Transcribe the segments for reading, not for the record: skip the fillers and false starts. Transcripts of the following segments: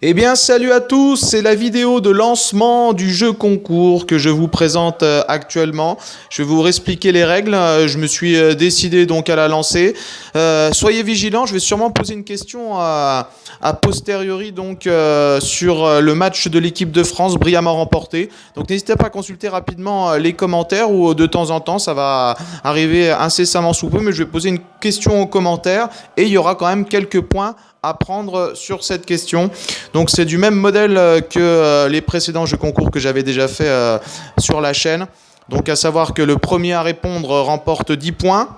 Eh bien, salut à tous, c'est la vidéo de lancement du jeu concours que je vous présente actuellement. Je vais vous expliquer les règles, je me suis décidé donc à la lancer. Soyez vigilants, je vais sûrement poser une question à posteriori donc sur le match de l'équipe de France brillamment remporté. Donc n'hésitez pas à consulter rapidement les commentaires ou de temps en temps, ça va arriver incessamment sous peu, mais je vais poser une question aux commentaires et il y aura quand même quelques points à prendre sur cette question. Donc c'est du même modèle que les précédents jeux concours que j'avais déjà fait sur la chaîne. Donc à savoir que le premier à répondre remporte 10 points,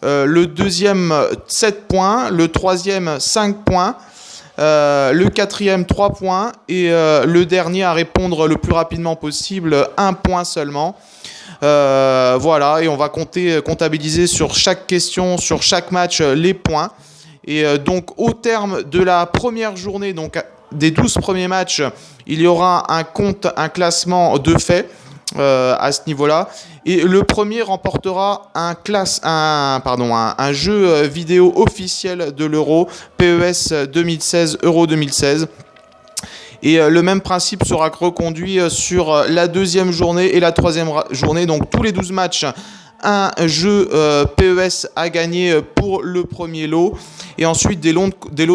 le deuxième 7 points, le troisième 5 points, le quatrième 3 points et le dernier à répondre le plus rapidement possible 1 point seulement. Voilà, et on va comptabiliser sur chaque question, sur chaque match les points. Et donc au terme de la première journée, donc des 12 premiers matchs, il y aura un classement de fait à ce niveau-là. Et le premier remportera un jeu vidéo officiel de l'Euro, PES 2016, Euro 2016. Et le même principe sera reconduit sur la deuxième journée et la troisième journée. Donc tous les 12 matchs, un jeu PES à gagner pour le premier lot et ensuite des lots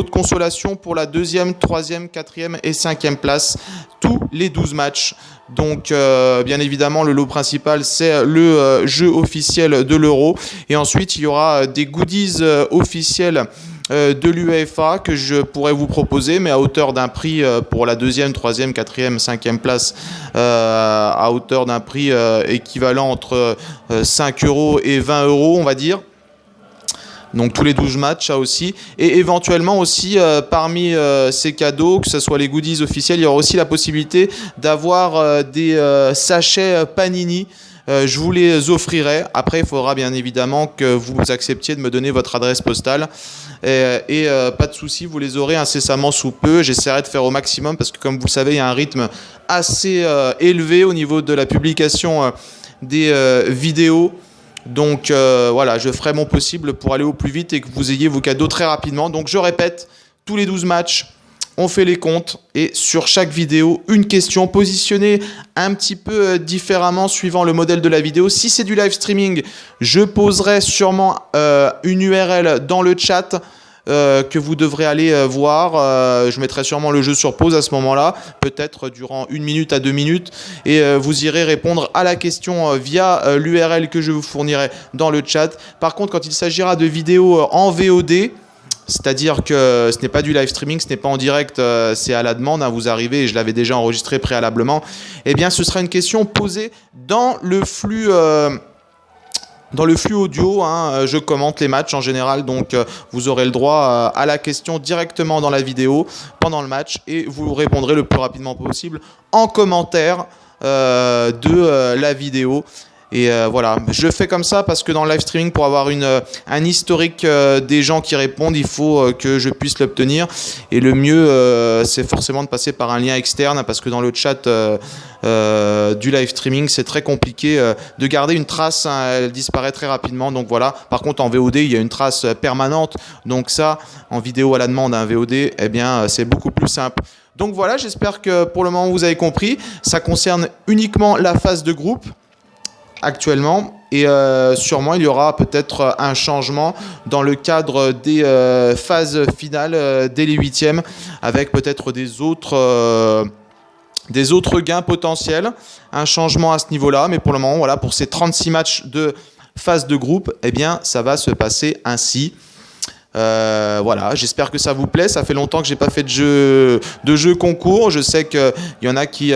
de consolation pour la deuxième, troisième, quatrième et cinquième place, tous les 12 matchs. Donc bien évidemment le lot principal c'est le jeu officiel de l'Euro et ensuite il y aura des goodies officiels de l'UEFA que je pourrais vous proposer, mais à hauteur d'un prix pour la deuxième, troisième, quatrième, cinquième place, à hauteur d'un prix équivalent entre 5 € et 20 €, on va dire. Donc tous les 12 matchs, ça aussi. Et éventuellement aussi, parmi ces cadeaux, que ce soit les goodies officiels, il y aura aussi la possibilité d'avoir des sachets Panini. Je vous les offrirai. Après, il faudra bien évidemment que vous acceptiez de me donner votre adresse postale. Et pas de souci, vous les aurez incessamment sous peu. J'essaierai de faire au maximum parce que, comme vous le savez, il y a un rythme assez élevé au niveau de la publication des vidéos. Donc voilà, je ferai mon possible pour aller au plus vite et que vous ayez vos cadeaux très rapidement. Donc je répète, tous les 12 matchs, on fait les comptes et sur chaque vidéo, une question positionnée un petit peu différemment suivant le modèle de la vidéo. Si c'est du live streaming, je poserai sûrement une URL dans le chat que vous devrez aller voir. Je mettrai sûrement le jeu sur pause à ce moment-là, peut-être durant 1 minute à 2 minutes. Et vous irez répondre à la question via l'URL que je vous fournirai dans le chat. Par contre, quand il s'agira de vidéos en VOD, c'est-à-dire que ce n'est pas du live streaming, ce n'est pas en direct, c'est à la demande, hein, vous arrivez, et je l'avais déjà enregistré préalablement, eh bien ce sera une question posée dans le flux audio, hein, je commente les matchs en général, donc vous aurez le droit à la question directement dans la vidéo, pendant le match, et vous répondrez le plus rapidement possible en commentaire de la vidéo. Et voilà, je fais comme ça parce que dans le live streaming, pour avoir un historique des gens qui répondent, il faut que je puisse l'obtenir. Et le mieux, c'est forcément de passer par un lien externe parce que dans le chat du live streaming, c'est très compliqué de garder une trace, hein, elle disparaît très rapidement. Donc voilà, par contre en VOD, il y a une trace permanente. Donc ça, en vidéo à la demande, un VOD, eh bien, c'est beaucoup plus simple. Donc voilà, j'espère que pour le moment, vous avez compris. Ça concerne uniquement la phase de groupe actuellement et sûrement il y aura peut-être un changement dans le cadre des phases finales dès les huitièmes avec peut-être des autres gains potentiels, un changement à ce niveau-là, mais pour le moment voilà, pour ces 36 matchs de phase de groupe, eh bien ça va se passer ainsi. Voilà, j'espère que ça vous plaît. Ça fait longtemps que j'ai pas fait de jeu concours. Je sais qu'il y en a qui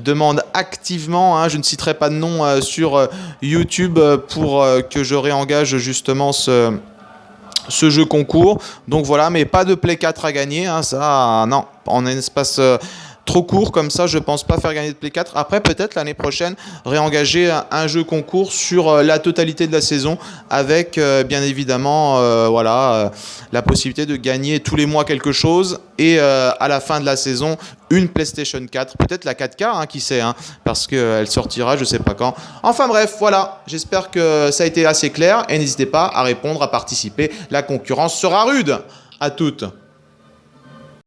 demande activement, hein, je ne citerai pas de nom sur YouTube pour que je réengage justement ce jeu concours. Donc voilà, mais pas de Play 4 à gagner, hein, ça non, en un espace trop court comme ça, je pense pas faire gagner de Play 4. Après, peut-être l'année prochaine, réengager un jeu concours sur la totalité de la saison avec bien évidemment la possibilité de gagner tous les mois quelque chose et à la fin de la saison une PlayStation 4, peut-être la 4K, hein, qui sait, hein, parce qu'elle sortira je sais pas quand. Enfin bref, voilà, j'espère que ça a été assez clair et n'hésitez pas à répondre, à participer, la concurrence sera rude. À toutes.